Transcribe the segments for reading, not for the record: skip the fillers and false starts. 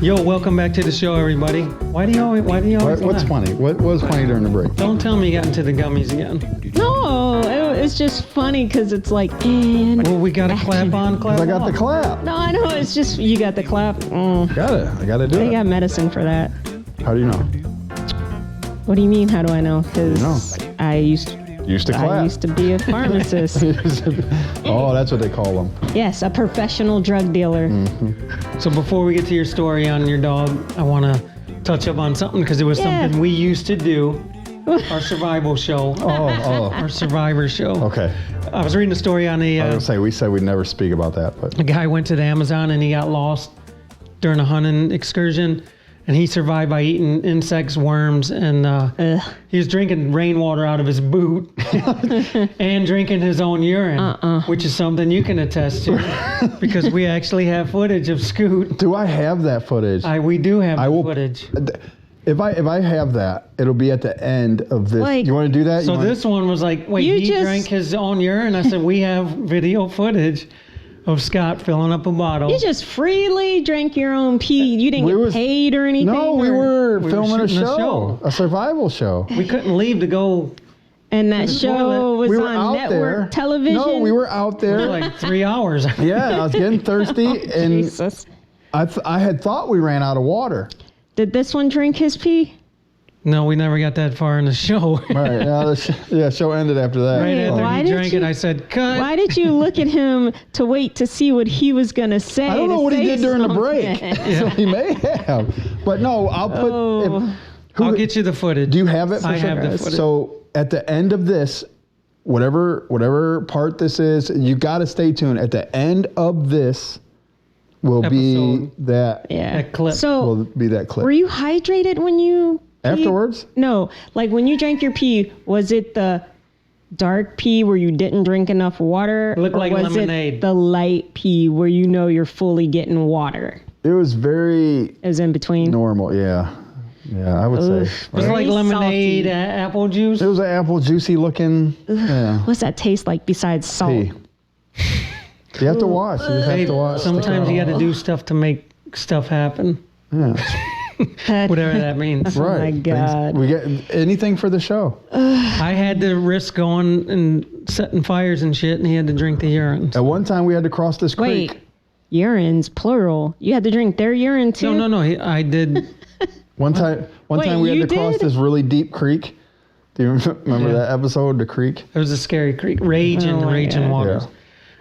Yo, welcome back to the show, everybody. Why do you always What's laugh? funny? What was funny during the break? Don't tell me you got into the gummies again. No, it's just funny because it's like, and Well, we got to clap on, clap I got off. the clap. no, I know, it's just, you got the clap. I gotta do They it. got medicine for that. How do you know? What do you mean, how do I know? Because I used Used to clap. to be a pharmacist. Oh, that's what they call them. Yes, a professional drug dealer. So before we get to your story on your dog, I want to touch up on something because it was something we used to do. Our survival show. Oh. Our survivor show. Okay. I was reading a story on I was a gonna say we said we'd never speak about that, but guy went to the Amazon and he got lost during a hunting excursion. And he survived by eating insects, worms, and he was drinking rainwater out of his boot and drinking his own urine, which is something you can attest to because we actually have footage of Scoot. do I have that footage? We do have I the will- footage. If I have that, it'll be at the end of this. Like- you want to do that? So this one was like, wait, You he just- drank his own urine? I said, we have video footage of Scott filling up a bottle. You just freely drank your own pee. You didn't get paid or anything? No, we or- were filming a shooting a show, show. a survival show. We couldn't leave to go And that the show toilet. was We were on out network there. television? No, we were out for there. like 3 hours. Yeah, I was getting thirsty, and Jesus. I had thought we ran out of water. Did this one drink his pee? No, we never got that far in the show. Right. Now show ended after that. Right Wait, after why he did drank you- it, I said, cut. Why did you look at him to wait to see what he was going to say? I don't know to what he say did during the break. something? So he may have. But no, I'll put. Oh. I'll get you the footage. Do you have it? For I sure? have the footage. So at the end of this, whatever part this is, you got to stay tuned. At the end of this will be Episode. that. Yeah. That clip. So, Will be that clip. were you hydrated when you peed? Afterwards? No, like when you drank your pee, was it the dark pee where you didn't drink enough water? Looked or like was lemonade. it the light pee where you know you're fully getting water? It was very It was in between. normal. Yeah, I would Oof. say. It was Very like lemonade, salty. apple juice. It was an apple juicy looking. Yeah. What's that taste like besides salt? Pee. You have to watch. You just Hey, have to watch. sometimes you got to do stuff to make stuff happen, Yeah. That- whatever that means. Right. my God. We get anything for the show. I had to risk going and setting fires and shit, and he had to drink the urine. At one time, we had to cross this Wait, creek. urines, plural. You had to drink their urine too? No. I did. One time Wait, we had you to cross did? this really deep creek. Do you remember Yeah. that episode, the creek? It was a scary creek, raging God. waters. Yeah.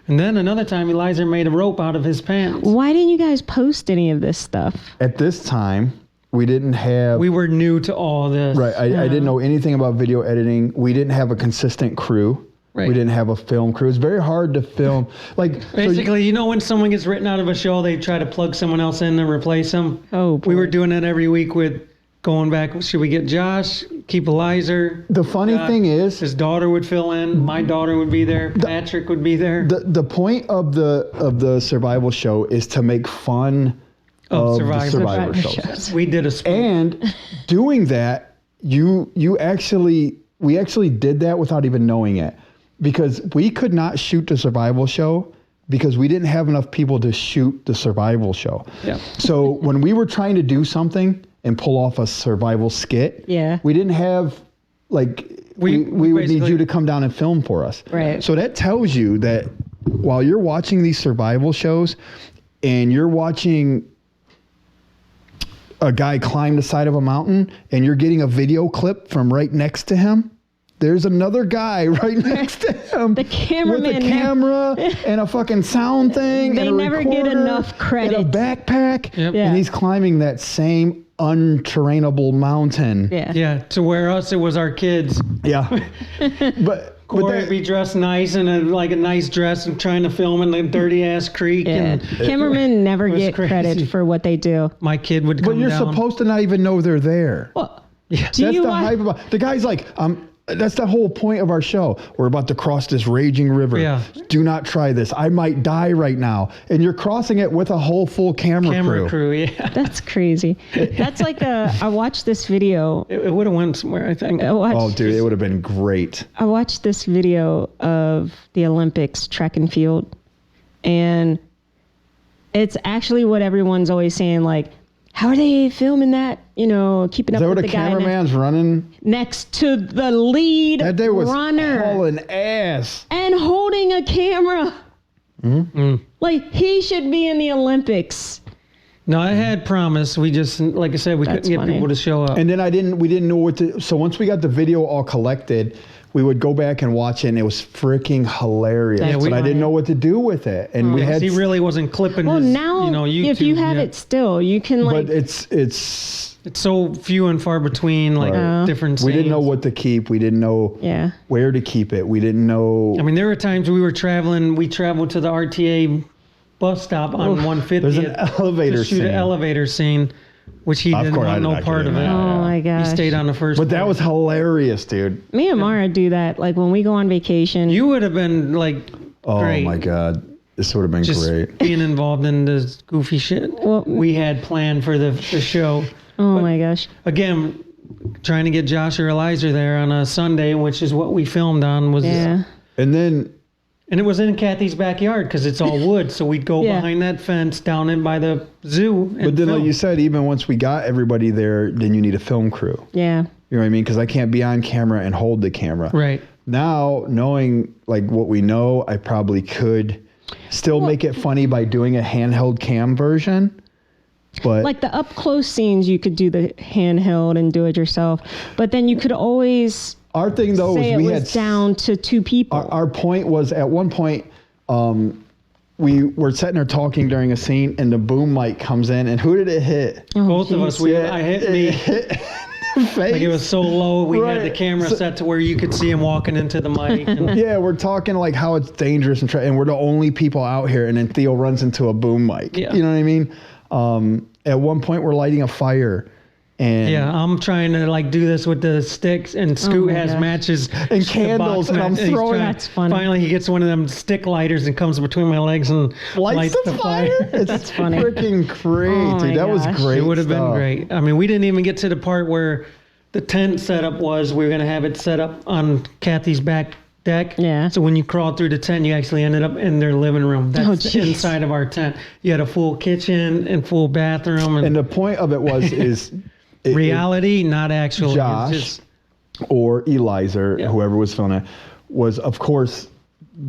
And then another time, Eliza made a rope out of his pants. Why didn't you guys post any of this stuff? At this time, we didn't have. We were new to all this. Right. I didn't know anything about video editing. We didn't have a consistent crew. Right. We didn't have a film crew. It's very hard to film. Like Basically, you know when someone gets written out of a show, they try to plug someone else in to replace them? Oh, We boy. were doing that every week with going back. Should we get Josh? Keep Eliza? the funny thing is, His daughter would fill in. My daughter would be there. Patrick would be there. the point of the survival show is to make fun of the survivor shows. We did a spoof. And doing that, we actually did that without even knowing it, because we could not shoot the survival show because we didn't have enough people to shoot the survival show. Yeah. So when we were trying to do something and pull off a survival skit, Yeah. we didn't have like We we would need basically- you to come down and film for us. Right. So that tells you that while you're watching these survival shows and you're watching a guy climb the side of a mountain and you're getting a video clip from right next to him, there's another guy right next to him The cameraman with a camera and a fucking sound thing. They and a never get recorder enough credit. And a backpack. Yep. Yeah. And he's climbing that same unterrainable mountain. Yeah. Yeah, to where us, it was our kids. Yeah. but Corey that- would be dressed nice in a nice dress and trying to film in the dirty ass creek. Yeah. And Cameramen never was get crazy. credit for what they do. my kid would but come you're down. supposed to not even know they're there. Well, Yeah. do That's you the watch? hype about the guy's like, that's the whole point of our show. We're about to cross this raging river. Yeah. Do not try this. I might die right now. And you're crossing it with a whole full camera crew, yeah. That's crazy. That's like I watched this video. It would have went somewhere, I think. Oh, dude, it would have been great. I watched this video of the Olympics track and field, and it's actually what everyone's always saying, like, how are they filming that? You know, keeping Is up that with where the the guy cameraman's running? next to the lead That day was runner hauling ass. and holding a camera. Like, he should be in the Olympics. No, I had promised. We just, like I said, we That's couldn't get funny. people to show up. And then we didn't know what to. So once we got the video all collected, we would go back and watch it, and it was freaking hilarious. That's But I didn't funny. know what to do with it, and we had. he really wasn't clipping Well, his, now, YouTube if you have yet. it still, you can, like, But it's It's so few and far between, like Right. different we didn't know scenes. what to keep. We didn't know yeah. where to keep it. We didn't know. I mean, there were times we were traveling. We traveled to the RTA bus stop on 150th. There's an elevator to shoot scene. an elevator scene, which he Of didn't course, I want did no not part get of in it. that. Oh, my He gosh. stayed on the first. But that part. was hilarious, dude. Me and Mara do that. Like, when we go on vacation. You would have been like, Oh great. my god, this would have been Just great. being involved in this goofy shit Well- we had planned for the show. Oh, my gosh. Again, trying to get Josh or Eliza there on a Sunday, which is what we filmed on, was Yeah. And then and it was in Kathy's backyard because it's all wood. So we'd go Yeah. behind that fence down in by the zoo. And But then, film. like you said, even once we got everybody there, then you need a film crew. Yeah. You know what I mean? Because I can't be on camera and hold the camera. right. Now, knowing like what we know, I probably could still make it funny by doing a handheld cam version. But Like, the up close scenes, you could do the handheld and do it yourself. But then you could always our thing though say is it we was had down to 2 people. our point was at one point we were sitting there talking during a scene and the boom mic comes in and who did it hit? Oh, Both of us, jeez. I hit me. Face. Like it was so low, we had the Right. camera set to where you could see him walking into the mic. And, Yeah, we're talking like how it's dangerous and we're the only people out here, and then Theo runs into a boom mic. Yeah. You know what I mean? At one point, we're lighting a fire, and yeah, I'm trying to like do this with the sticks, and Scoot my has gosh. matches And the candles, box and I'm match, he's throwing- trying- That's funny. Finally, he gets one of them stick lighters and comes between my legs and lights the fire. It's That's funny. freaking great, Oh my dude. That was gosh. great. It would have been stuff. great. I mean, we didn't even get to the part where the tent setup was. We were going to have it set up on Kathy's back deck. Yeah. So when you crawled through the tent, you actually ended up in their living room. That's Oh, the jeez. inside of our tent. You had a full kitchen and full bathroom and, And the point of it was reality, not actual. Josh Just, or Eliza, Yeah. whoever was filming it, was of course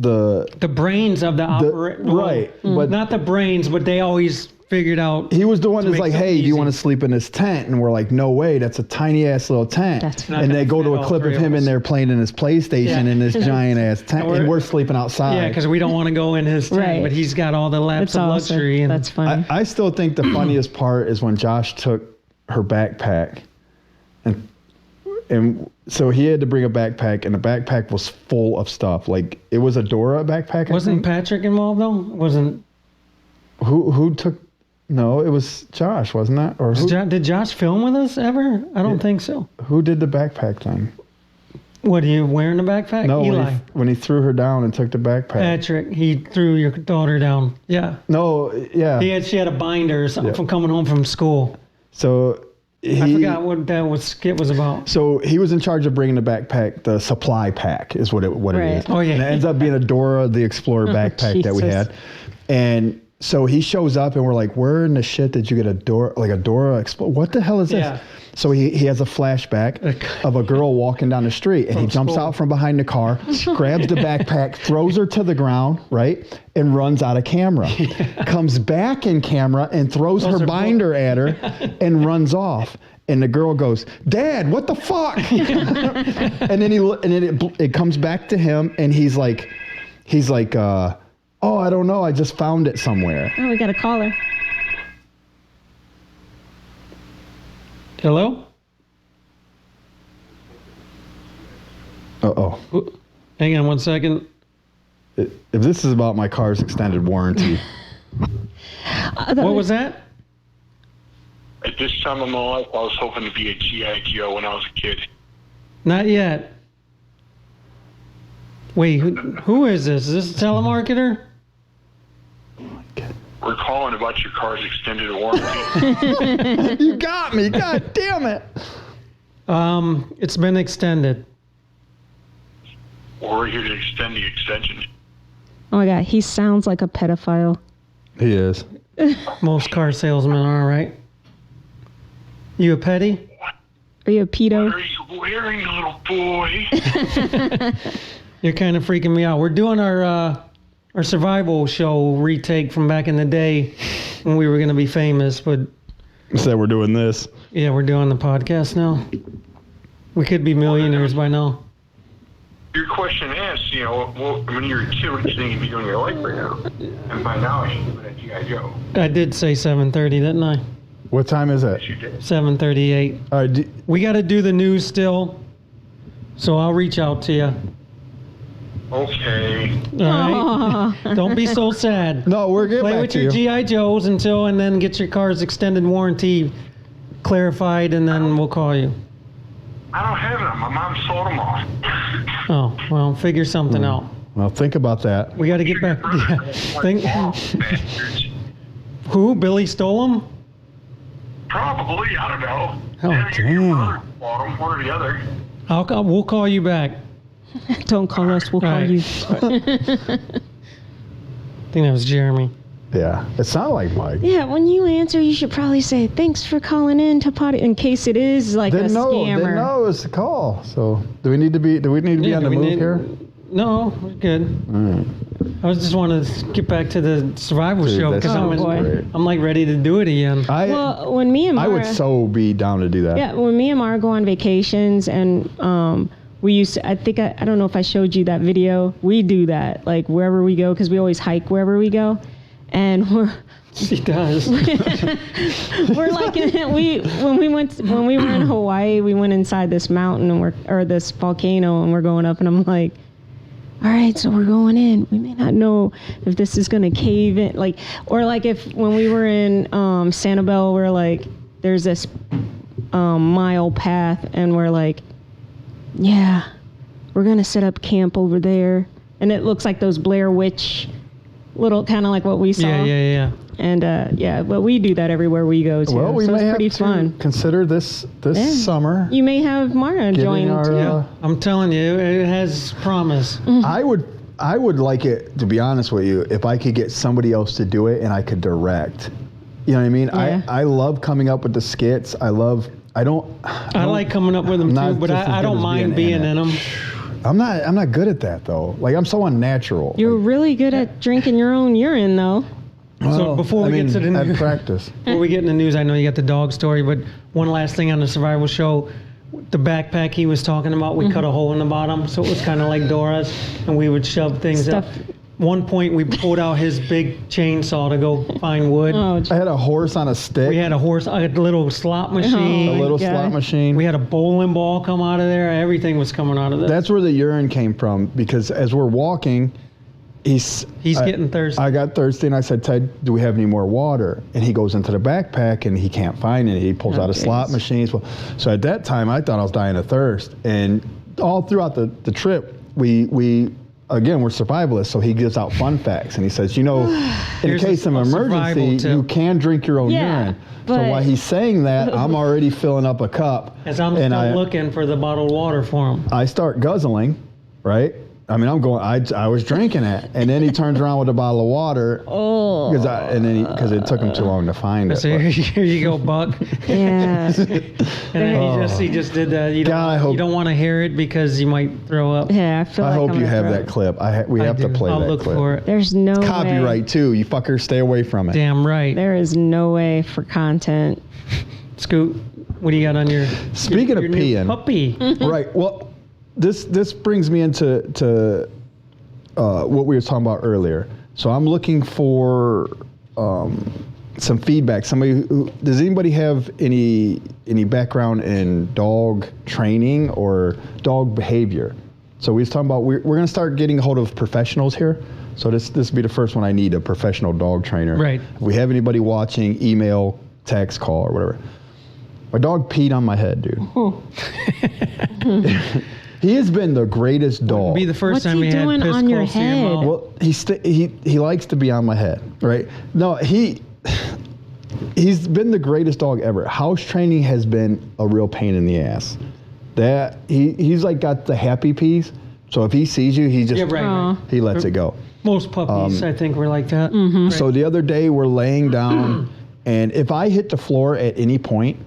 the the brains of the operation. right, but not the brains, but they always figured out. he was the one to that's make like, something "Hey, do you easy. want to sleep in this tent?" And we're like, "No way, that's a tiny ass little tent." That's not and they gonna go to fit a all clip three of of him us. in there playing in his PlayStation Yeah. in this giant ass tent, and we're sleeping outside. Yeah, because we don't want to go in his tent, Right. but he's got all the laps That's of awesome. luxury. And That's funny. I still think the funniest part is when Josh took her backpack, and so he had to bring a backpack, and the backpack was full of stuff. Like it was a Dora backpack. I wasn't think. Patrick involved though? Wasn't Who took? No, it was Josh, wasn't that? Or did Josh film with us ever? I don't think so. who did the backpack thing? What, are you wearing the backpack? No, Eli. when he threw her down and took the backpack. Patrick, he threw your daughter down. Yeah. No, yeah. She had a binder or something Yeah. from coming home from school. So I forgot what that skit was about. So he was in charge of bringing the backpack, the supply pack is what it Right. is. Oh, yeah. And it ends up being a Dora the Explorer backpack that we Jesus. had. And so he shows up and we're like, where in the shit did you get a Dora Explorer? What the hell is this? Yeah. So he has a flashback of a girl walking down the street and he jumps school. out from behind the car, grabs the backpack, throws her to the ground, right? And runs out of camera. Comes back in camera and throws her her binder at her and runs off. And the girl goes, "Dad, what the fuck?" And then it comes back to him and he's like, "Oh, I don't know. I just found it somewhere." Oh, we got a caller. Hello? Uh-oh. Hang on one second. If this is about my car's extended warranty. What was that? At this time of my life, I was hoping to be a G.I. Joe when I was a kid. Not yet. Wait, who is this? Is this a telemarketer? We're calling about your car's extended warranty. You got me. God damn it. It's been extended. We're here to extend the extension. Oh my God, he sounds like a pedophile. He is. Most car salesmen are, right? You a petty? Are you a pedo? What are you wearing, little boy? You're kind of freaking me out. We're doing our survival show retake from back in the day when we were going to be famous, but So we're doing this. yeah, we're doing the podcast now. We could be millionaires by now. Your question asks, when you're a kid, what do you think you'd be doing in your life right now? And by now, I should have been a G.I. Joe. I did say 7:30, didn't I? What time is it? You did. 7:38. All right. We got to do the news still, so I'll reach out to you. Okay. All right. Don't be so sad. No, we're getting Play back with to your you. GI Joes and then get your car's extended warranty clarified, and then we'll call you. I don't have them. My mom sold them off. Oh, well, figure something out. Well, think about that. We got to get back. Yeah. Think, Bastards. who? Billy stole them? Probably. I don't know. Oh, Your damn. brother bought them, one or the other. We'll call you back. Don't call us. We'll call Right. you. I think that was Jeremy. Yeah. It sounded like Mike. Yeah, when you answer, you should probably say, thanks for calling in to Poddy, in case it is like Didn't a know. scammer. Didn't know it was a call. So do we need to be Yeah, on the do we move need- here? No, we're good. All right. I was just wanting to get back to the survival Dude, show that's because Oh, boy. great. I'm like ready to do it again. Well, when me and I Mara, would so be down to do that. yeah, when me and Mara go on vacations and we used to, I think, I don't know if I showed you that video. We do that, like wherever we go, because we always hike wherever we go. And She does. we're like, when we were in Hawaii, we went inside this mountain or this volcano, and we're going up, and I'm like, all right, so we're going in. We may not know if this is going to cave in, or if when we were in Sanibel, we're like, there's this mile path, and we're like, yeah, we're going to set up camp over there. And it looks like those Blair Witch little, kind of like what we saw. Yeah. And but we do that everywhere we go too. Well, we so may it's have pretty to fun. consider this Yeah. summer. You may have Mara join our, too. Yeah, I'm telling you, it has promise. I would like it, to be honest with you, if I could get somebody else to do it and I could direct. You know what I mean? Yeah. I love coming up with the skits. I like coming up with them not too, but just as I good don't as mind being being in in it. them. I'm not good at that though. Like I'm so unnatural. You're really good at drinking your own urine, though. So before we get to the at news, practice. before we get in the news, I know you got the dog story, but one last thing on the survival show, the backpack he was talking about, we cut a hole in the bottom, so it was kind of like Dora's, and we would shove things Stuff. up. One point, we pulled out his big chainsaw to go find wood. Oh, I had a horse on a stick. We had a horse, a little slot machine. a little God. slot machine. We had a bowling ball come out of there. Everything was coming out of there. That's where the urine came from, because as we're walking, he's getting thirsty. I got thirsty, and I said, Ted, do we have any more water? And he goes into the backpack, and he can't find any. He pulls out a slot machine. So at that time, I thought I was dying of thirst. And all throughout the trip, we again, we're survivalists, so he gives out fun facts. And he says, in Here's case of a survival emergency, tip. you can drink your own Yeah, urine. So but- while he's saying that, I'm already filling up a cup. As I'm and still looking for the bottled water for him. I start guzzling, right? I mean, I was drinking it, and then he turns around with a bottle of water. Oh. Because it took him too long to find it. So here you go, Buck. Yeah. And then he just did that. You God, I don't, hope- you don't want to hear it because you might throw up. Yeah, I feel I like hope I'm you gonna have throw that up. clip. We have to play I'll that look clip. for it. There's no way. Copyright too. You fuckers, stay away from it. Damn right. There is no way for content. Scoot, what do you got on your Speaking of your new peeing. puppy? Right. Well, this brings me into what we were talking about earlier. So I'm looking for some feedback. Does anybody have any background in dog training or dog behavior? So we was talking about we're going to start getting a hold of professionals here. So this would be the first one I need, a professional dog trainer. Right. If we have anybody watching, email, text, call, or whatever. My dog peed on my head, dude. He has been the greatest dog. Be the first What's time he he had doing piss on your close to your head? mouth. Well, he likes to be on my head, right? No, he's been the greatest dog ever. House training has been a real pain in the ass. That he's like got the happy peas. So if he sees you, he just Yeah, right. he lets it go. Most puppies, I think, were like that. Mm-hmm. Right. So the other day we're laying down, and if I hit the floor at any point,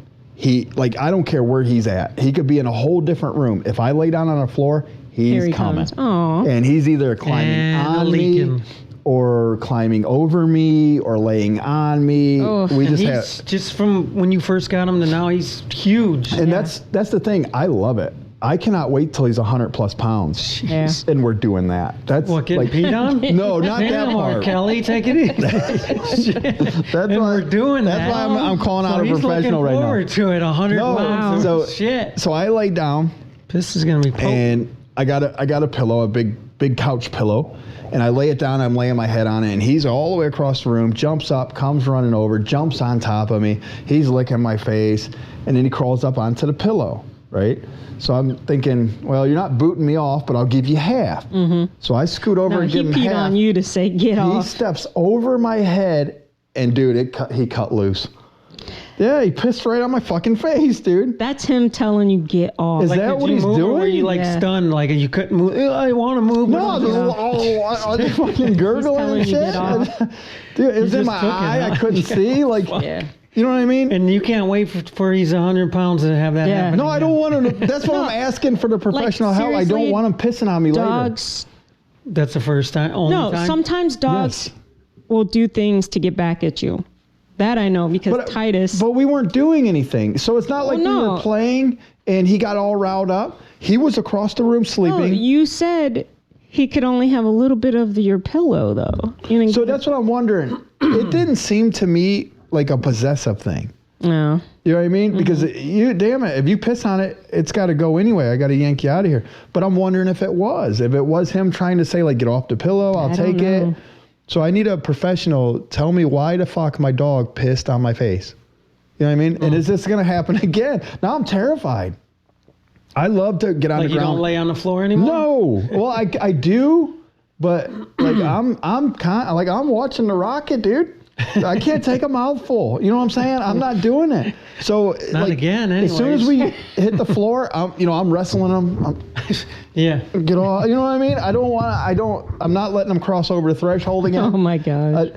I don't care where he's at. He could be in a whole different room. If I lay down on the floor, Here he's he coming. comes. Aw. And he's either climbing on me or climbing over me or laying on me. Oh. We just He's have, just from when you first got him to now, he's huge. and that's the thing. I love it. I cannot wait till he's 100+ pounds. Yeah. And we're doing that. That's What, getting peed on? No, not that Damn, part. Kelly, take it easy. That's and why we're doing that. That's why I'm calling out a he's professional looking right now. forward to it, 100 No, pounds. so- Shit. So I lay down. This is going to be potent. And I got a pillow, a big couch pillow, and I lay it down. I'm laying my head on it, and he's all the way across the room, jumps up, comes running over, jumps on top of me. He's licking my face, and then he crawls up onto the pillow, right? So I'm thinking, well, you're not booting me off, but I'll give you half. Mm-hmm. So I scoot over No, and he give him peed half. on you to say get He off. steps over my head, and dude, he cut loose. Yeah, he pissed right on my fucking face, dude. That's him telling you get off. Is Like, that did what you he's move, or doing? were you like Yeah. stunned, like you couldn't move? I want to move. No, I was fucking gurgling telling and you shit. get off. Dude, it was in just my took it, eye. huh? I couldn't see. Like, Yeah. you know what I mean? And you can't wait for he's 100 pounds to have that Yeah. happen. No, I don't want him to. That's what No. I'm asking for the professional help. I don't seriously, want him pissing on me later. Dogs. That's the first time. Only No, time. sometimes dogs Yes. will do things to get back at you. That I know because Titus. But we weren't doing anything. So it's not like we no. were playing and he got all riled up. He was across the room no, sleeping. you said he could only have a little bit of your pillow though. You know, So that's what I'm wondering. It didn't seem to me like a possessive thing. no. You know what I mean? Because damn it, if you piss on it, it's got to go anyway. I got to yank you out of here. But I'm wondering if it was him trying to say like, get off the pillow, I'll I take don't it. know. So I need a professional tell me why the fuck my dog pissed on my face. You know what I mean? And is this going to happen again? Now I'm terrified. I love to get on like the you ground. don't lay on the floor anymore. No. Well, I do, but like I'm watching the rocket, dude. I can't take a mouthful. You know what I'm saying? I'm not doing it. So Not like, again, as soon as anyways. we hit the floor, I'm wrestling them. Yeah. Get off. You know what I mean? I'm not letting them cross over the threshold again. Oh my gosh.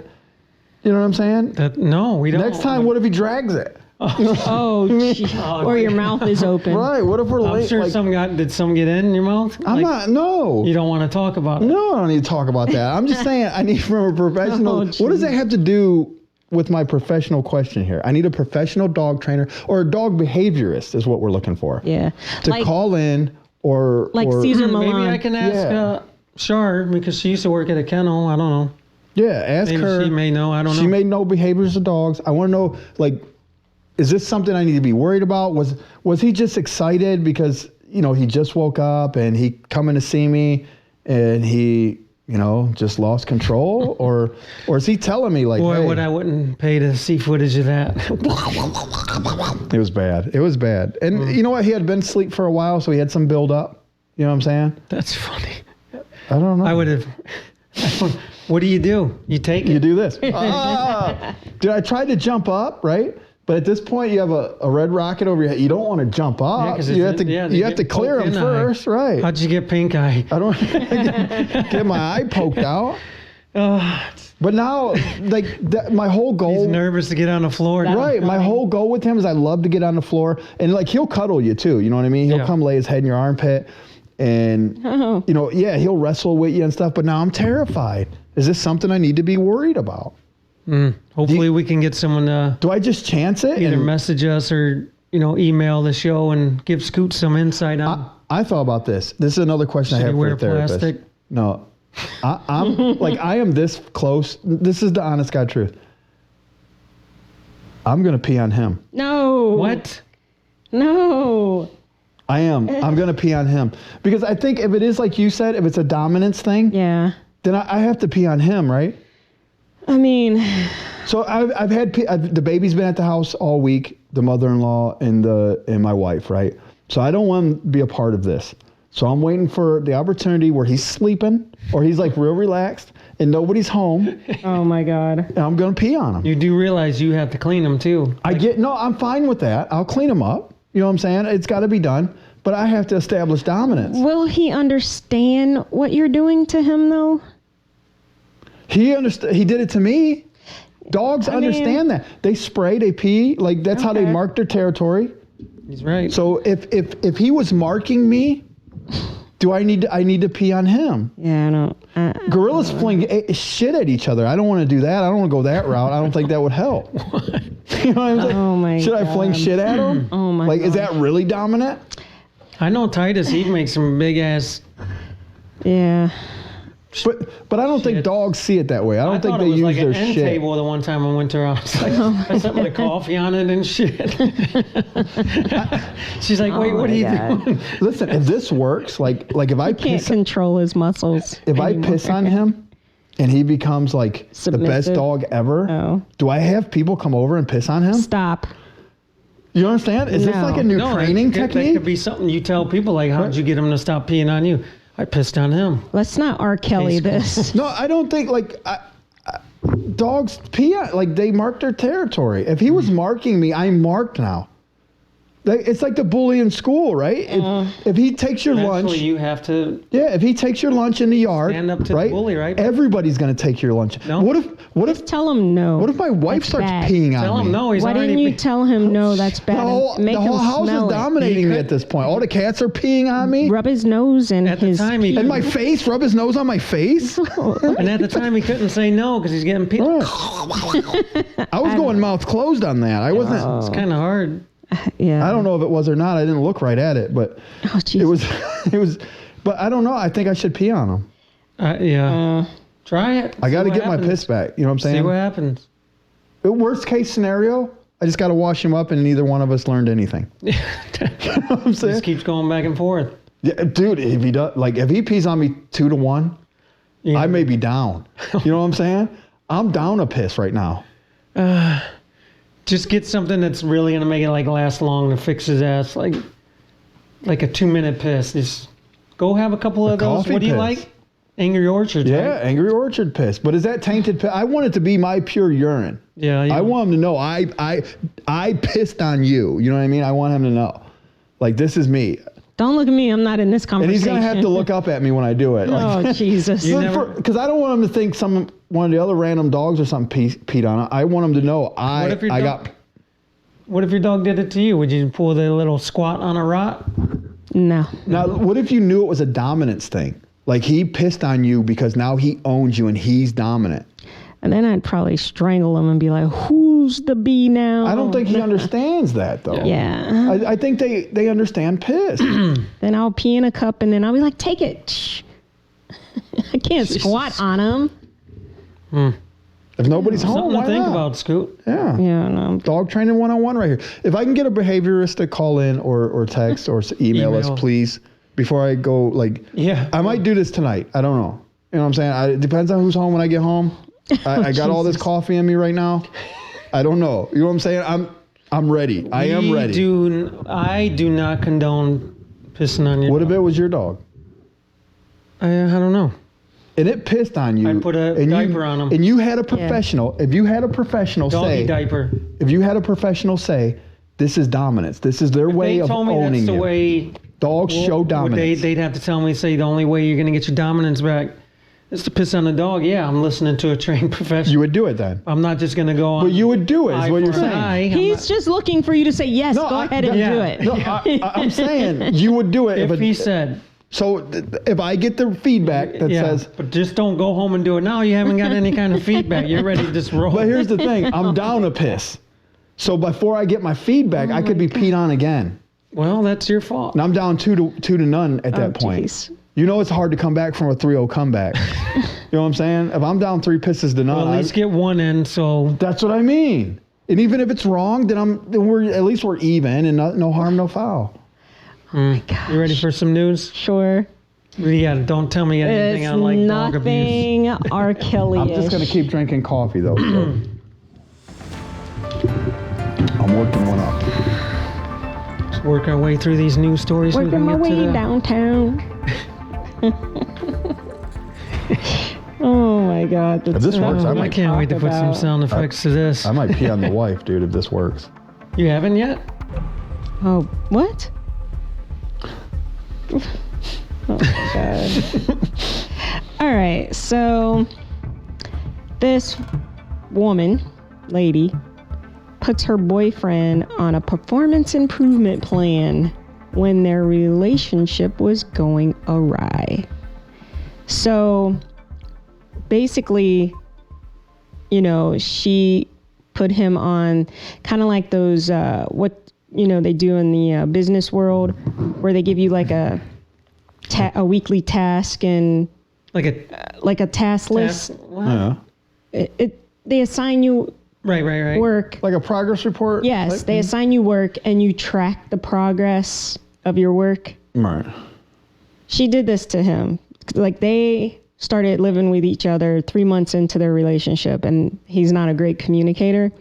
You know what I'm saying? No, we don't. Next time, what if he drags it? Oh, gee. Or your mouth is open. Right. What if we're I'm late? sure like, did some get in your mouth? I'm Like, not. No. You don't want to talk about it. No, I don't need to talk about that. I'm just saying I need from a professional. Oh, What does that have to do with my professional question here? I need a professional dog trainer or a dog behaviorist is what we're looking for. Yeah. To Like- call in or Like or, Caesar Maybe Milan. I can ask Yeah. Char because she used to work at a kennel. I don't know. Yeah, ask Maybe her. she may know. I don't know. She may know behaviors of dogs. I want to know, like, is this something I need to be worried about? Was he just excited because he just woke up and he coming to see me and he just lost control, or is he telling me like, Boy, hey, I wouldn't pay to see footage of that. it was bad. It was bad. And you know what? He had been asleep for a while, so he had some build up. You know what I'm saying? That's funny. I don't know. I would have. What do? You take You it. do this. Dude, I tried to jump up, right? But at this point, you have a red rocket over your head. You don't want to jump Yeah, up. 'cause You it's have to. yeah, they You have to get clear poked them in the eye. first, right? How'd you get pink eye? I don't get my eye poked out. But now, like my whole He's goal. nervous to get on the floor. Right, my whole goal with him is I love to get on the floor and like he'll cuddle you too. You know what I mean? He'll Yeah. come lay his head in your armpit, and he'll wrestle with you and stuff. But now I'm terrified. Is this something I need to be worried about? Hopefully, we can get someone to Do I just chance it? either And message us or email the show and give Scoot some insight on. I thought about this. This is another question I Should have he for wear a therapist. plastic? No, I'm like I am this close. This is the honest God truth. I'm gonna pee on him. No. What? No. I am. I'm gonna pee on him because I think if it is like you said, if it's a dominance thing, Yeah. then I have to pee on him, right? I mean, So I've had the baby's been at the house all week, the mother-in-law and my wife, right? So I don't want to be a part of this. So I'm waiting for the opportunity where he's sleeping or he's like real relaxed and nobody's home, oh my God. and I'm gonna pee on him. You do realize you have to clean them too. I'm fine with that. I'll clean him up. You know what I'm saying? It's got to be done, but I have to establish dominance. Will he understand what you're doing to him though? He did it to me. Dogs understand that. They spray, they pee. Like that's how they mark their territory. He's right. So if he was marking me, I need to pee on him. Yeah, I don't. Gorillas fling shit at each other. I don't want to do that. I don't want to go that route. I don't think that would help. You know what I'm saying? Oh my Should God. I fling shit at him? Oh my Like, God. is that really dominant? I know Titus. He'd make some big ass. Yeah. But I don't think Shit. dogs see it that way. I don't think thought they it was use like their an end shit. table the one time I went to her house. I set my coffee on it and shit. She's like, wait, what are you doing? Listen, if this works, like if I Can't piss, control his muscles. if I anymore. piss on him, and he becomes like the best Submissive. dog ever, Oh. do I have people come over and piss on him? Stop. You understand? Is this No. like a new training that technique? could be something you tell people, like, how'd you get him to stop peeing on you? I pissed on him. Let's not R. Kelly this. No, I don't think dogs pee on, like they mark their territory. If he was marking me, I'm marked now. It's like the bully in school, right? If he takes your lunch, Actually, you have to. if he takes your lunch in the yard, Stand up to the right? bully, right? Everybody's gonna take your lunch. No. What if Tell him no. what if my wife That's starts bad. peeing on Tell me? him no. He's Why already. didn't you tell him no? That's bad. Make the him whole house is smell it. dominating me at this point. All the cats are peeing on me. Rub his nose and At the his time, he And my face, rub his nose on my face. And at the time, he couldn't say no because he's getting peed. Right. I was going mouth closed on that. I wasn't. It's kind of hard. Yeah. I don't know if it was or not. I didn't look right at it, but Oh, it Jesus. was. But I don't know. I think I should pee on him. Yeah. Try it. I got to See what get my happens. piss back. You know what I'm saying? See what happens. The worst case scenario, I just got to wash him up, and neither one of us learned anything. You know what I'm saying? Just keeps going back and forth. Yeah, dude, if he does, like if he pees on me 2-1, Yeah. I may be down. You know what I'm saying? I'm down a piss right now. Just get something that's really gonna make it like last long to fix his ass, like a 2-minute piss. Just go have a couple of those. coffee What do you piss. like? Angry Orchard. Yeah, Right? Angry Orchard piss. But is that tainted piss? I want it to be my pure urine. Yeah. I want him to know I pissed on you. You know what I mean? I want him to know. Like, this is me. Don't look at me. I'm not in this And conversation. he's going to have to look up at me when I do it. Like, Oh, Jesus. because I don't want him to think one of the other random dogs or something peed on it. I want him to know What if your dog did it to you? Would you pull the little squat on a rot? No. Now, what if you knew it was a dominance thing? Like he pissed on you because now he owns you and he's dominant. And then I'd probably strangle him and be like, who's the bee now? I don't think he understands that, though. Yeah. I think they understand piss. Then I'll pee in a cup and then I'll be like, take it. Shh. I can't squat on him. If nobody's home, Something why to think not? about, Scoot. Yeah. Yeah, no. Dog training 101 right here. If I can get a behaviorist to call in or text or email us, please, before I go, like, Yeah. I might do this tonight. I don't know. You know what I'm saying? It depends on who's home when I get home. I got all this coffee in me right now. I don't know. You know what I'm saying? I'm ready. I am ready. I do not condone pissing on your What dog. if it was your dog? I don't know. And it pissed on you. I'd put a and diaper on him. And you had a professional. If you had a professional Doggy say, diaper. if you had a professional say, this is dominance. This is their way They of told me owning that's the you. way. Dogs show dominance. They'd have to tell me, say, the only way you're going to get your dominance back is to piss on the dog. Yeah, I'm listening to a trained professional. You would do it then. I'm not just going to go on. But you would do it, is eye what you're for an saying. eye. I'm He's not- just looking for you to say, yes, No, go ahead and yeah. do it. No, I'm saying you would do it if he said. So if I get the feedback that Yeah, says, but just don't go home and do it now. You haven't got any kind of feedback. You're ready to just roll. but here's the thing, I'm down a piss. So before I get my feedback, I could be peed on again. Well, that's your fault. And I'm down 2-0 at that point. Geez. You know it's hard to come back from a 3-0 comeback. You know what I'm saying? If I'm down 3 pisses to none, Well, at least get one in. So that's what I mean. And even if it's wrong, then we're at least we're even and no harm, no foul. you ready for some news? Sure. Yeah, don't tell me anything It's on like dog abuse. nothing R. Kelly. I'm just gonna keep drinking coffee though. So. I'm working one up. Just work our way through these news stories. so we Working can my get to way the- downtown. Oh my God. If this works, I can't wait to put some sound effects to this. I might pee on the wife, dude, if this works. You haven't yet? Oh, what? Oh my God. All right. So this woman lady puts her boyfriend on a performance improvement plan when their relationship was going awry. So basically, you know, she put him on kind of like those, what, you know, they do in the business world where they give you like a weekly task and like a task list. Wow. They assign you Right. work. Like a progress report? Yes, they assign you work and you track the progress of your work. Right. She did this to him. Like they started living with each other 3 months into their relationship, and he's not a great communicator.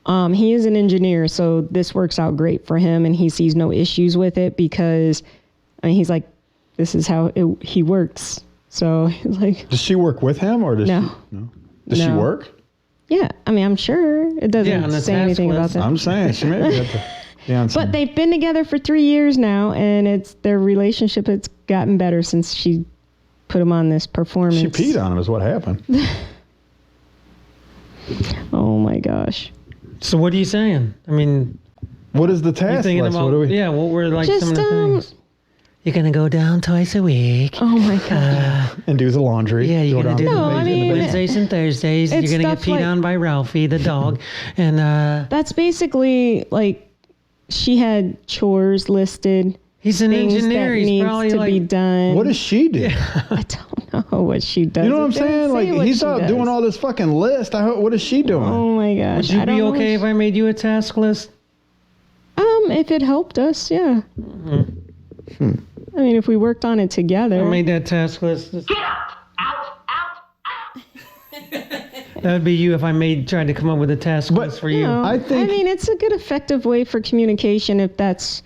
He is an engineer, so this works out great for him, and he sees no issues with it because, I mean, he's like, this is how he works. So he's like, does she work with him or does No. she? No. Does she work? Yeah, I mean, I'm sure it doesn't on the say task anything about list. that. I'm saying she may have to be on some. But they've been together for 3 years now, and their relationship has gotten better since she put him on this performance. She peed on him is what happened. Oh my gosh. So what are you saying? I mean, What is the you task thinking list? about? What do we? Yeah, what were like Just, some of the things? You're gonna go down twice a week. Oh my god. And do the laundry. Yeah, you're gonna down do to No, the I base in the mean- base. Wednesdays and Thursdays. It's You're gonna get stuff peed like- on by Ralphie, the dog, and That's basically like she had chores listed, he's an things engineer. that He's needs probably to like, be done. What does she do? I don't know what she does. You know what I'm It didn't saying? say Like what he's she out does. doing all this fucking list. What is she doing? Oh my gosh. would you I don't be know okay if I made you a task list? if it helped us, yeah. Hmm. I mean, if we worked on it together. I made that task list. That would be you if I tried to come up with a task list for you. No, I think- I mean, it's a good, effective way for communication if that's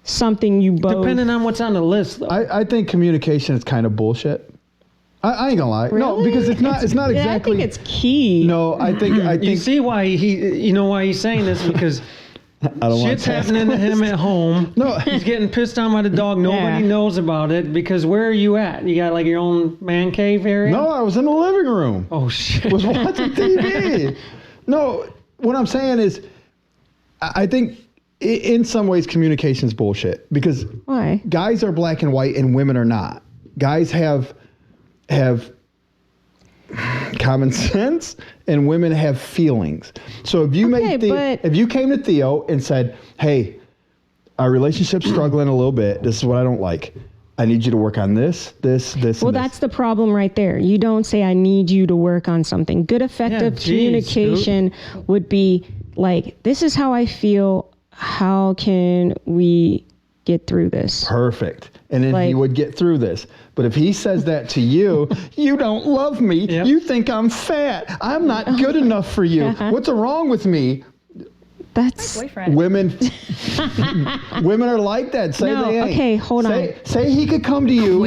something you both. Depending on what's on the list, though. I think communication is kind of bullshit. I ain't gonna lie. No, Really? because it's not exactly. I think it's key. No, I think you see why you know why he's saying this, because I don't want shit's happening to him at home. No. He's getting pissed on by the dog. Nobody Yeah. knows about it, because where are you at? You got like your own man cave area? No, I was in the living room. Oh shit. Was watching TV. No, what I'm saying is, I think in some ways communication's bullshit, because Why? guys are black and white and women are not. Guys have common sense and women have feelings. So if you if you came to Theo and said, "Hey, our relationship's struggling a little bit. This is what I don't like. I need you to work on this, Well, and that's the problem right there. You don't say, I need you to work on something. Good, effective geez, communication would be like, this is how I feel. How can we get through this? Perfect. And then he Like- would get through this. But if he says that to you, you don't love me. Yep. You think I'm fat. I'm not good enough for you. What's wrong with me? That's Boyfriend. Women are like that. Say No, they ain't. okay, hold on. Say he could come to you.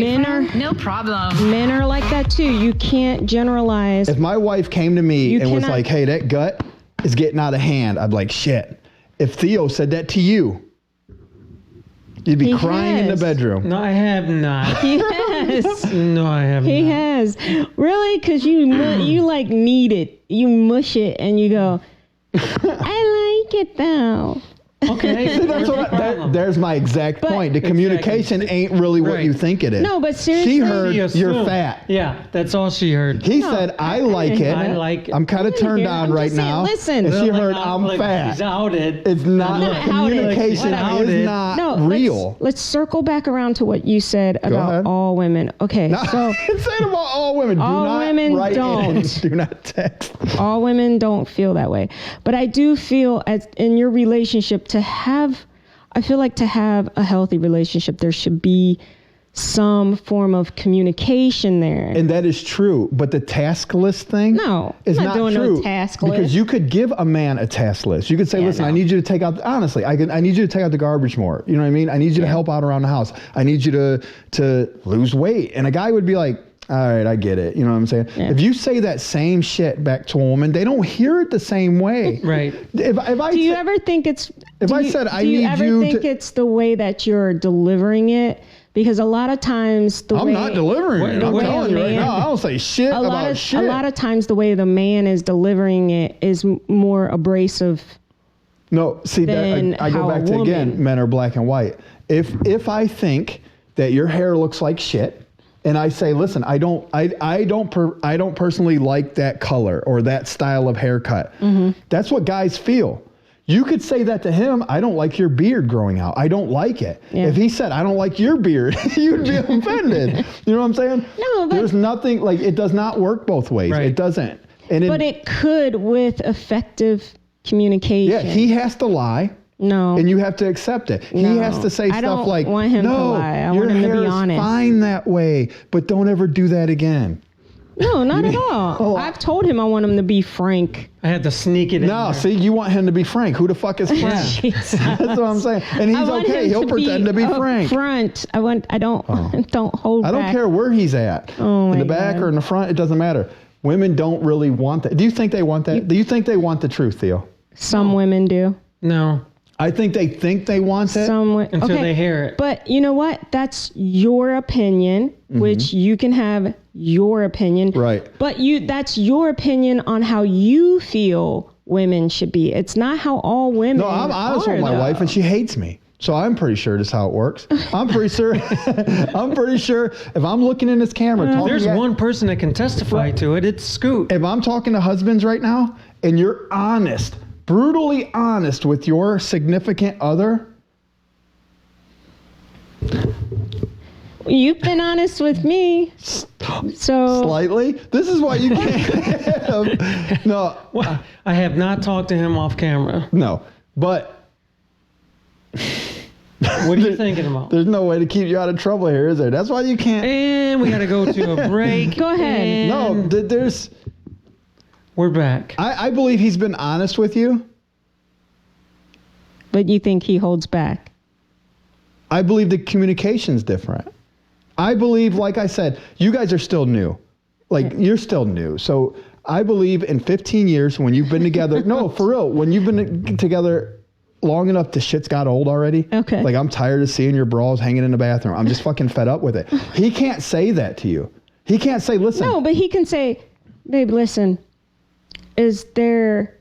No problem. men are like that too. You can't generalize. If my wife came to me You and was cannot- like, "Hey, that gut is getting out of hand," I'd be like, "Shit." If Theo said that to you, you'd be He crying in the has. bedroom. No, I have not. Yes. No, I have He not. has. Really? Because you like knead it. You mush it and you go, I like it though. Okay. See, that's what there's my exact But- point. The communication ain't really what Right. you think it is. No, but seriously. She heard She you're assumed. fat. Yeah, that's all she heard. He said, I like it. I like it. I'm kind of turned hear- on I'm right just saying, now. listen. And she Look, heard like, I'm like, fat. He's outed. It's not, Not outed. communication Outed. is not No, real. Let's circle back around to what you said ahead. about all women. Okay, No, so it's saying about all women. All Do not women write in. don't. Do not text. all women don't feel that way. But I do feel as in your relationship I feel like to have a healthy relationship, there should be some form of communication there. And that is true. But the task list thing No, is I'm not not doing no true. task Because list. you could give a man a task list. You could say, Yeah, listen, no. I need you to take out, honestly, I need you to take out the garbage more. You know what I mean? I need you to help out around the house. I need you to lose weight. And a guy would be like, all right, I get it. You know what I'm saying? Yeah. If you say that same shit back to a woman, they don't hear it the same way. Right. If I do you say- ever think it's If do I you- said, I do you need ever you think to- it's the way that you're delivering it? Because a lot of times I'm not delivering it. I'm telling you right now. I don't say shit about shit. A lot of times the way the man is delivering it is more abrasive. No, see, that I go back to, again, men are black and white. If I think that your hair looks like shit, and I say, listen, I don't personally like that color or that style of haircut. That's what guys feel. You could say that to him. I don't like your beard growing out. I don't like it. Yeah. If he said, I don't like your beard, you'd be offended. You know what I'm saying? No, but there's nothing, like, it does not work both ways. Right. It doesn't. But it could with effective communication. Yeah, he has to lie. No. And you have to accept it. No. He has to say stuff like, want him to lie. I want him to be honest. Your hair is fine that way, but don't ever do that again. No, not at all. I've told him I want him to be frank. I had to sneak it in. No, see, you want him to be frank. Who the fuck is frank? That's what I'm saying. And he's okay. He'll pretend to be frank. I don't hold back. I don't care where he's at. In the back or in the front, it doesn't matter. Women don't really want that. Do you think they want that? Do you think they want the truth, Theo? Some women do. No. I think they want it until they hear it. But you know what? That's your opinion, which you can have your opinion. Right. But that's your opinion on how you feel women should be. It's not how all women No, I'm honest with my wife, and she hates me. So I'm pretty sure that's how it works. I'm pretty sure if I'm looking in this camera talking, there's one person that can testify to it. It's Scoot. If I'm talking to husbands right now and you're honest, brutally honest with your significant other. You've been honest with me. So slightly? This is why you can't have. No. Well, I have not talked to him off camera. No. But what are you thinking about? There's no way to keep you out of trouble here, is there? That's why you can't. And we got to go to a break. Go ahead. No, there's. We're back. I believe he's been honest with you. But you think he holds back? I believe the communication's different. I believe, like I said, you guys are still new. Like, you're still new. So I believe in 15 years when you've been together. No, for real. When you've been together long enough, the shit's got old already. Okay. Like, I'm tired of seeing your bras hanging in the bathroom. I'm just fucking fed up with it. He can't say that to you. He can't say, listen. No, but he can say, babe, listen. Is there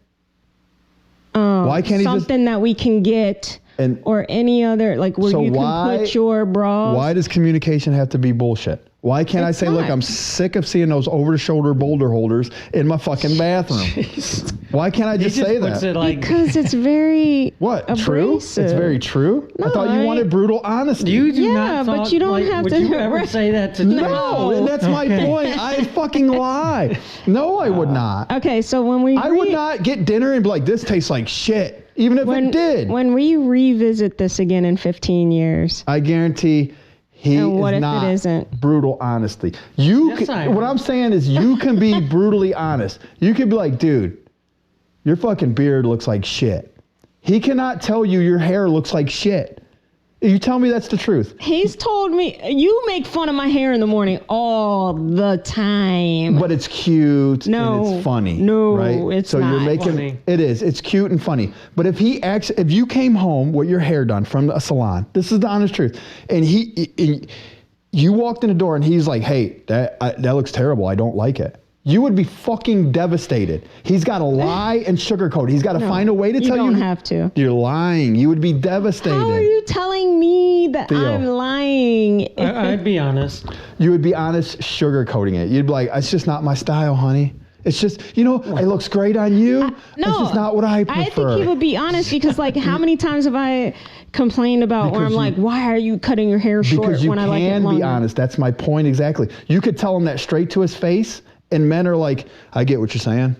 why can't something that we can get or any other, like where you can put your bras? Why does communication have to be bullshit? Why can't I say, look, I'm sick of seeing those over-the-shoulder boulder holders in my fucking bathroom? Jeez. Why can't I just say that? Because it's very What? True? It's very true? No, I thought you wanted brutal honesty. You do not but you don't have would to. Would you ever say that to No, and that's my point. I fucking lie. No, I would not. Okay, so when I would not get dinner and be like, this tastes like shit, even if it did. When we revisit this again in 15 years. I guarantee he and what is if not it isn't? Brutal honesty. What I'm saying is you can be brutally honest. You can be like, dude, your fucking beard looks like shit. He cannot tell you your hair looks like shit. You tell me that's the truth. He's told me, you make fun of my hair in the morning all the time. But it's cute and it's funny. No, right? it's so not you're making funny. It is. It's cute and funny. But if you came home with your hair done from a salon, this is the honest truth, and you walked in the door and he's like, hey, that looks terrible. I don't like it. You would be fucking devastated. He's got to lie and sugarcoat. He's got to find a way to tell you. You don't have to. You're lying. You would be devastated. How are you telling me that Theo, I'm lying? I'd be honest. You would be honest, sugarcoating it. You'd be like, it's just not my style, honey. It's just, it looks great on you. No, it's just not what I prefer. I think he would be honest because, like, how many times have I complained about where I'm like, why are you cutting your hair short when I like it longer? Because you can be honest. That's my point exactly. You could tell him that straight to his face, and men are like, I get what you're saying.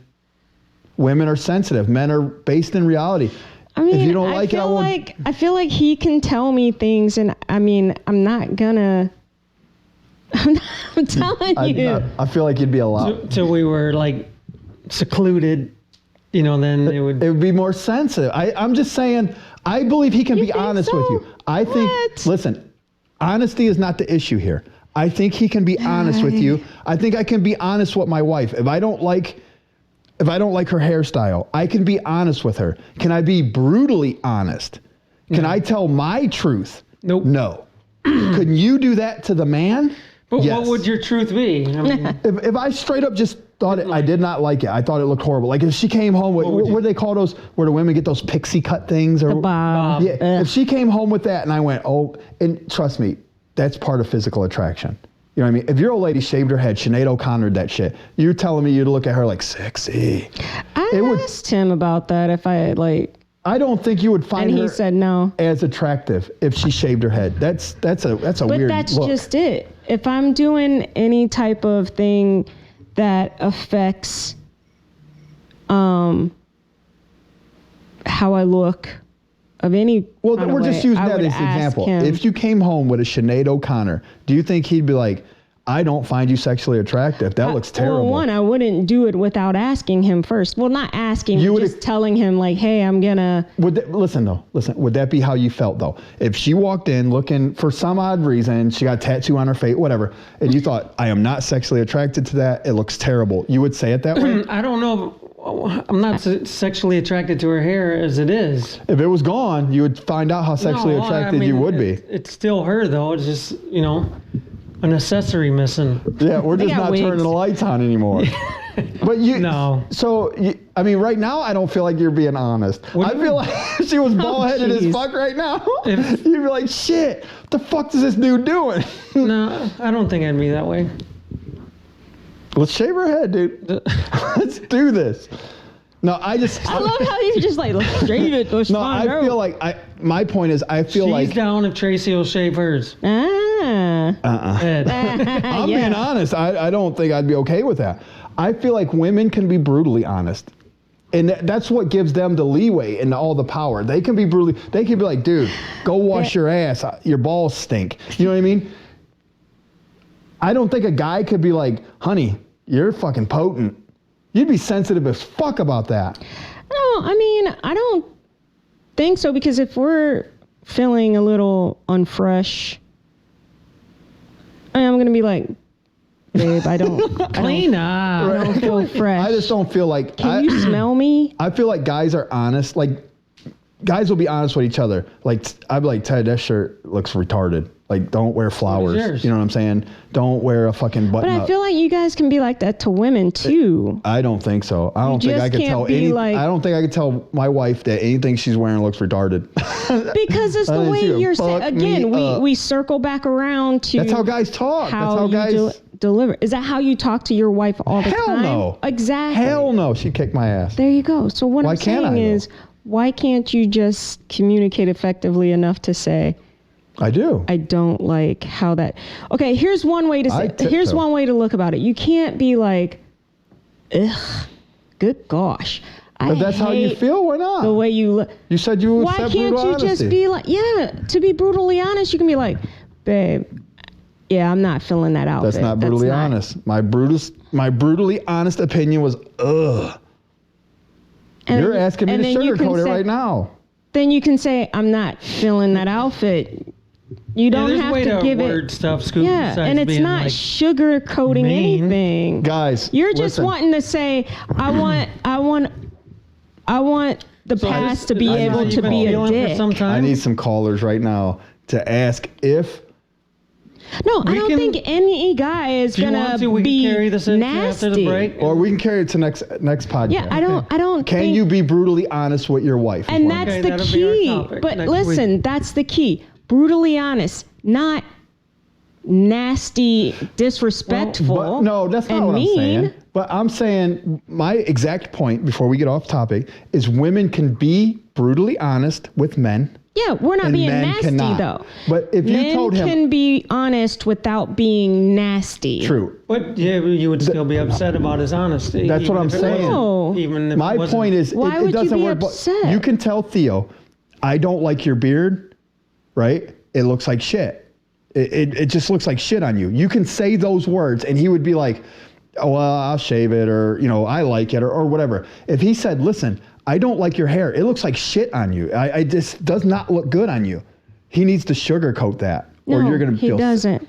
Women are sensitive. Men are based in reality. I mean, if you don't like I feel like he can tell me things, and I mean, I'm not gonna. I'm telling you. I feel like you'd be allowed. Till we were like secluded, then it would be more sensitive. I'm just saying, I believe he can be honest with you. I think, listen, honesty is not the issue here. I think he can be honest with you. I think I can be honest with my wife. If I don't like her hairstyle, I can be honest with her. Can I be brutally honest? Can I tell my truth? Nope. No. Could you do that to the man? But Yes. what would your truth be? I mean, If I straight up just thought I did not like it, I thought it looked horrible. Like if she came home with, what do they call those, where the women get those pixie cut things? Or Bob. Yeah, if she came home with that and I went, oh, and trust me, that's part of physical attraction. You know what I mean? If your old lady shaved her head, Sinead O'Connor'd that shit, you're telling me you'd look at her like sexy. I asked him about that if I like. I don't think you would find And her he said no. as attractive if she shaved her head. That's a But weird that's look. just it. If I'm doing any type of thing that affects how I look of any Well, kind of we're just way, using I that would as an ask example. him. If you came home with a Sinead O'Connor, do you think he'd be like, I don't find you sexually attractive? That looks terrible. Well, one, I wouldn't do it without asking him first. Well, not asking, You but would- just telling him like, hey, I'm gonna. Listen, would that be how you felt though? If she walked in looking for some odd reason, she got a tattoo on her face, whatever, and you thought, I am not sexually attracted to that, it looks terrible, you would say it that way? I don't know. I'm not sexually attracted to her hair as it is. If it was gone, you would find out how sexually No, I attracted mean, you would be. It's still her though. It's just, an accessory missing. Yeah, we're just got not turning wigs. the lights on anymore. But you, No. So I mean, right now I don't feel like you're being honest. What I do you feel mean? like if she was bald headed as jeez. fuck right now, If- you'd be like, shit, what the fuck is this dude doing? No, I don't think I'd be that way. Let's shave her head, dude. Let's do this. No, I love how you just like, let's shave it. Let's no, find I out. feel like my point is I feel She's like down if Tracy will shave hers. Ah. Head. I'm Yeah. being honest. I don't think I'd be okay with that. I feel like women can be brutally honest. And that's what gives them the leeway and all the power. They can be brutally, they can be like, dude, go wash your ass. Your balls stink. You know what I mean? I don't think a guy could be like, honey, you're fucking potent. You'd be sensitive as fuck about that. No, I mean, I don't think so, because if we're feeling a little unfresh, I'm going to be like, babe, I don't feel fresh. I just don't feel like, Can you smell me? I feel like guys are honest. Like, guys will be honest with each other. Like, I'd be like, Ted, that shirt looks retarded. Like, don't wear flowers. yours? You know what I'm saying? Don't wear a fucking button But up. I feel like you guys can be like that to women too. I don't think so. I don't think I just could can't tell be any. like- I don't think I could tell my wife that anything she's wearing looks retarded. Because it's the think way she would you're fuck saying. me Again, up. we circle back around to That's how guys talk. how That's how you guys. deliver. Is that how you talk to your wife all the Hell time? no. Exactly. Hell no, she kicked my ass. There you go. So what Why I'm can't saying I, is, why can't you just communicate effectively enough to say, I do. I don't like how that. Okay, here's one way to I say. tiptoe. Here's one way to look about it. You can't be like, ugh, good gosh. But that's how you hate feel. Why not? the way you look. You said you would Why accept can't brutal you just honesty. be like, yeah, to be brutally honest, you can be like, babe, yeah, I'm not feeling that outfit. That's not brutally honest. My brutally honest opinion was, ugh. And You're then- asking me and to then you can sugarcoat it say- right now. Then you can say, I'm not feeling that outfit. You don't there's have a way to give word it. stuff, Scoot. Yeah, besides and it's being, not like, sugarcoating mean. anything. Guys, You're just listen. wanting to say, I want the So past this- to be this is how able you've to been be a feeling for dick. some I time? need some callers right now to ask if No, I We don't can- think any guy is If you want gonna to, we be can carry this into after the nasty. break. or we can carry it to next podcast. Yeah, I don't. Can think, you be brutally honest with your wife? And Is what I'm that's Okay, the that'll be our key. topic But next listen, week. that's the key. Brutally honest, not nasty, disrespectful. But no, that's not and what I'm mean. saying. But I'm saying my exact point before we get off topic is women can be brutally honest with men. Yeah, we're not And being men nasty cannot. though. But if you Men told him, can be honest without being nasty. true. But yeah, you would still be upset about his honesty. That's what even I'm if it saying. wasn't- Even if My it wasn't. point is, Why it would you doesn't be work. but upset? You can tell Theo, I don't like your beard, right? It looks like shit. It just looks like shit on you. You can say those words, and he would be like, oh, well, I'll shave it, or I like it, or whatever. If he said, listen, I don't like your hair. It looks like shit on you. I just does not look good on you. He needs to sugarcoat that, No, or you're gonna he feel. doesn't.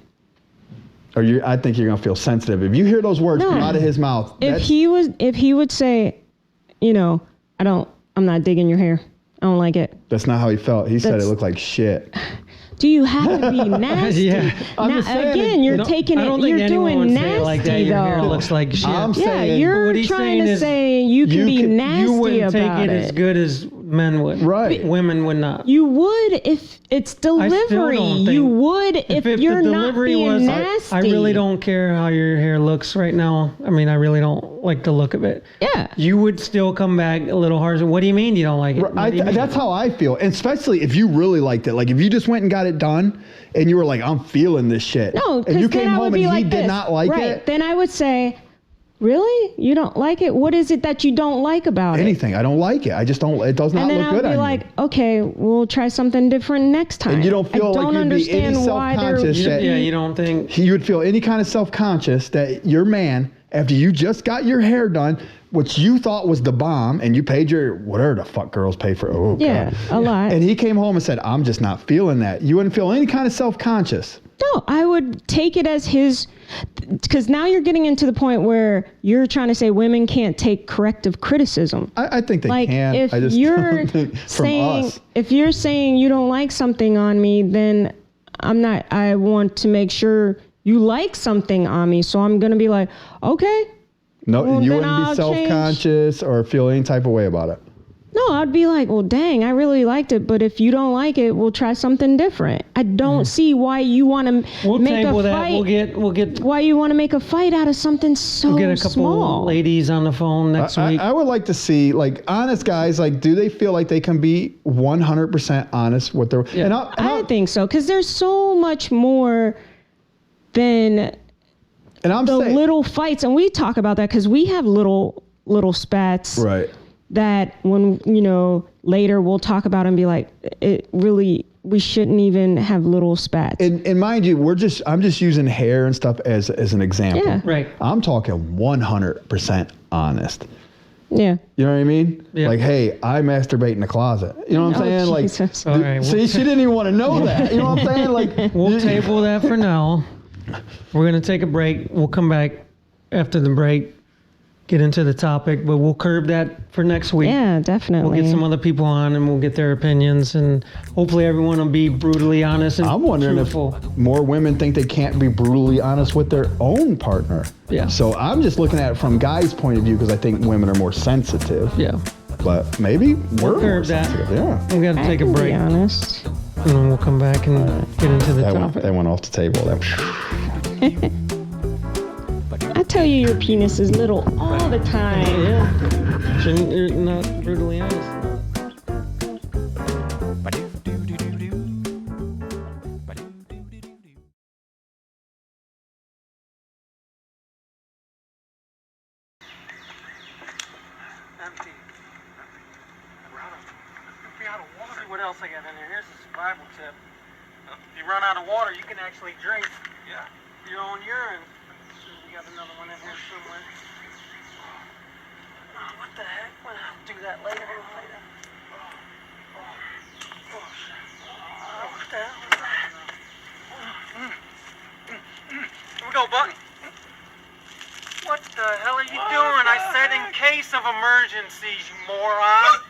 I think you're gonna feel sensitive if you hear those words No. come out of his mouth. If he would say, I'm not digging your hair. I don't like it. That's not how he felt. He said it That's- looked like shit. Do you have to be nasty? Yeah. I'm Now, just saying, again, you're No, taking I it. don't think You're anyone doing would nasty say it like that. Your hair though. looks like shit. I'm Yeah, saying, you're What he's trying saying to is say you can be nasty you wouldn't take about it as good as men would. Right. Women would not. You would if it's delivery. don't You think- would if you're the not delivery being was, nasty. I really don't care how your hair looks right now. I mean, I really don't like the look of it. Yeah. You would still come back a little harsher. What do you mean you don't like it? What do you mean? That's how I feel, and especially if you really liked it. Like if you just went and got it done, and you were like, "I'm feeling this shit," No, and you because came then I home would and be he like did this. not like right. it. Then I would say, really? You don't like it? What is it that you don't like about it? Anything. I don't like it. I just don't. It does not And then look I good would be on like, you. okay, we'll try something different next time. And you don't feel I like don't you'd be any understand why they're. self-conscious that- Yeah, you don't think. You would feel any kind of self-conscious that your man, after you just got your hair done, which you thought was the bomb, and you paid your whatever the fuck girls pay for. Oh Yeah, God. a lot. And he came home and said, "I'm just not feeling that." You wouldn't feel any kind of self-conscious. No, I would take it as his, because now you're getting into the point where you're trying to say women can't take corrective criticism. I think they Like can. if I just you're don't think from saying, us. if you're saying you don't like something on me, then I'm not. I want to make sure you like something on me, so I'm gonna be like, okay. No, well, you then wouldn't I'll be self-conscious or feel any type of way about it. No, I'd be like, well, dang, I really liked it, but if you don't like it, we'll try something different. I don't see why you want to We'll make a table that. fight. We'll get Why you want to make a fight out of something so we'll get a couple small? ladies on the phone next week. I would like to see, like, honest guys, like, do they feel like they can be 100% honest with their... Yeah. And I think so, because there's so much more than I'm the saying... little fights, and we talk about that because we have little spats Right. that when, later we'll talk about and be like, it really, we shouldn't even have little spats. And mind you, I'm just using hair and stuff as an example. Yeah. Right. I'm talking 100% honest. Yeah. You know what I mean? Yeah. Like, hey, I masturbate in the closet. You know what I'm saying? Like, Jesus. All right, see, she didn't even want to know that. You know what I'm saying? Like, We'll table that for now. We're going to take a break. We'll come back after the break, get into the topic, but we'll curb that for next week. Yeah, definitely. We'll get some other people on and we'll get their opinions, and hopefully everyone will be brutally honest and I'm wondering truthful. if more women think they can't be brutally honest with their own partner. Yeah. So I'm just looking at it from guys' point of view because I think women are more sensitive. Yeah. But maybe we're more curb that. sensitive. Yeah. We got to I take a can break, be honest. and then we'll come back and get into the topic. That went off the table. I tell you, your penis is little all the time. Yeah. Shouldn't you're not brutally honest. Empty. We're out of water. What else I got in there? Here's a survival tip. If you run out of water, you can actually drink your own urine. We got another one in here somewhere. Oh, what the heck? Well, I'll do that later. What the hell is that? Here we go, Buck. What the hell are you doing? I said in case of emergencies, you moron.